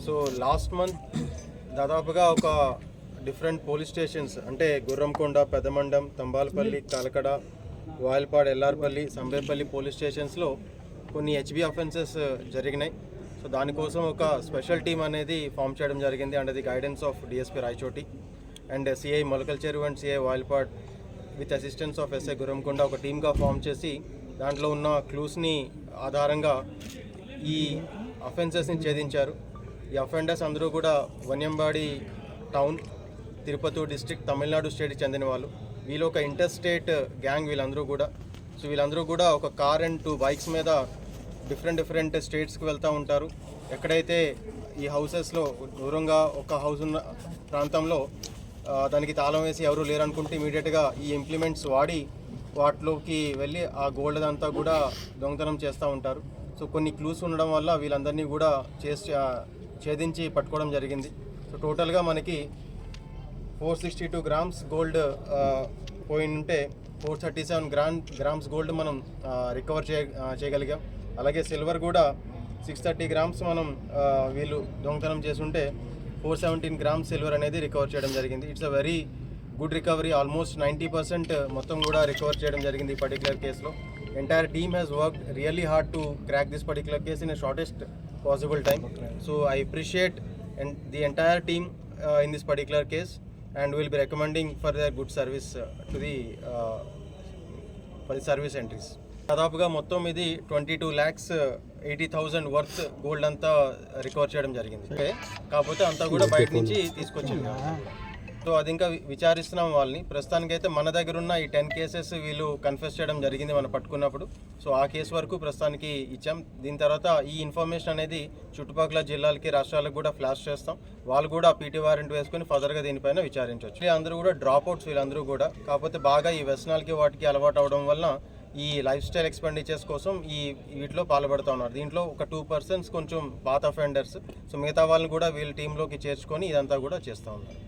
So last month దాదాపుగా ఒక different police stations అంటే గుర్రంకొండ, పెదమండం, తంబాలపల్లి, కలకడ, వాయల్పాడ్, ఎల్లార్పల్లి, సంబేపల్లి పోలీస్ స్టేషన్స్లో కొన్ని హెచ్బి అఫెన్సెస్ జరిగినాయి. సో దానికోసం ఒక స్పెషల్ టీమ్ అనేది ఫామ్ చేయడం జరిగింది under the guidance of DSP Rayachoti and CI Molakalcheruvu and CI Vayalpad with assistance of SI Gurramkonda ఒక టీమ్గా ఫామ్ చేసి దాంట్లో ఉన్న క్లూస్ని ఆధారంగా ఈ అఫెన్సెస్ని ఛేదించారు. ఈ అఫెండర్స్ అందరూ కూడా వన్యంబాడి టౌన్, తిరుపతి డిస్ట్రిక్ట్, తమిళనాడు స్టేట్కి చెందిన వాళ్ళు. వీళ్ళు ఒక ఇంటర్ స్టేట్ గ్యాంగ్ వీళ్ళందరూ కూడా. సో వీళ్ళందరూ కూడా ఒక కార్ అండ్ 2 బైక్స్ మీద డిఫరెంట్ స్టేట్స్కి వెళ్తూ ఉంటారు. ఎక్కడైతే ఈ హౌసెస్లో దూరంగా ఒక హౌస్ ఉన్న ప్రాంతంలో దానికి తాళం వేసి ఎవరు లేరనుకుంటే ఇమీడియట్గా ఈ ఇంప్లిమెంట్స్ వాడి వాటిలోకి వెళ్ళి ఆ గోల్డ్ అంతా కూడా దొంగతనం చేస్తూ ఉంటారు. సో కొన్ని క్లూస్ ఉండడం వల్ల వీళ్ళందరినీ కూడా ఛేదించి పట్టుకోవడం జరిగింది. సో టోటల్గా మనకి 462 గ్రామ్స్ గోల్డ్ పోయి ఉంటే 437 గ్రామ్స్ గోల్డ్ మనం రికవర్ చేయగలిగాం. అలాగే సిల్వర్ కూడా 630 గ్రామ్స్ మనం వీళ్ళు దొంగతనం చేస్తుంటే 417 గ్రామ్స్ సిల్వర్ అనేది రికవర్ చేయడం జరిగింది. It's a very good recovery. Almost 90% మొత్తం కూడా రికవర్ చేయడం జరిగింది ఈ పర్టికులర్ కేసులో. Entire team has worked really hard to crack this particular case in a shortest possible time. So I appreciate the entire team in this particular case and will be recommending for their good service to the for the service entries. దాదాపుగా మొత్తం ఇది 22,80,000 worth gold అంతా recover చేయడం జరిగింది. Okay, కాకపోతే అంతా కూడా బయట నుంచి తీసుకొచ్చింది. సో అది ఇంకా విచారిస్తున్నాం వాళ్ళని. ప్రస్తుతానికైతే మన దగ్గర ఉన్న ఈ 10 కేసెస్ వీళ్ళు కన్ఫెస్ చేయడం జరిగింది మనం పట్టుకున్నప్పుడు. సో ఆ కేసు వరకు ప్రస్తుతానికి ఇచ్చాం. దీని తర్వాత ఈ ఇన్ఫర్మేషన్ అనేది చుట్టుపక్కల జిల్లాలకి, రాష్ట్రాలకు కూడా ఫ్లాష్ చేస్తాం. వాళ్ళు కూడా పీటీ వారెంట్ వేసుకొని ఫర్దర్గా దీనిపైన విచారించవచ్చు. అందరూ కూడా డ్రాప్అవుట్స్ వీళ్ళందరూ కూడా. కాకపోతే బాగా ఈ వ్యసనాలకి వాటికి అలవాటు అవడం వలన ఈ లైఫ్ స్టైల్ ఎక్స్పెండిచర్స్ కోసం వీటిలో పాల్పడుతూ ఉన్నారు. దీంట్లో ఒక 2% కొంచెం పాత అఫెండర్స్. సో మిగతా వాళ్ళని కూడా వీళ్ళ టీంలోకి చేర్చుకొని ఇదంతా కూడా చేస్తూ ఉన్నారు.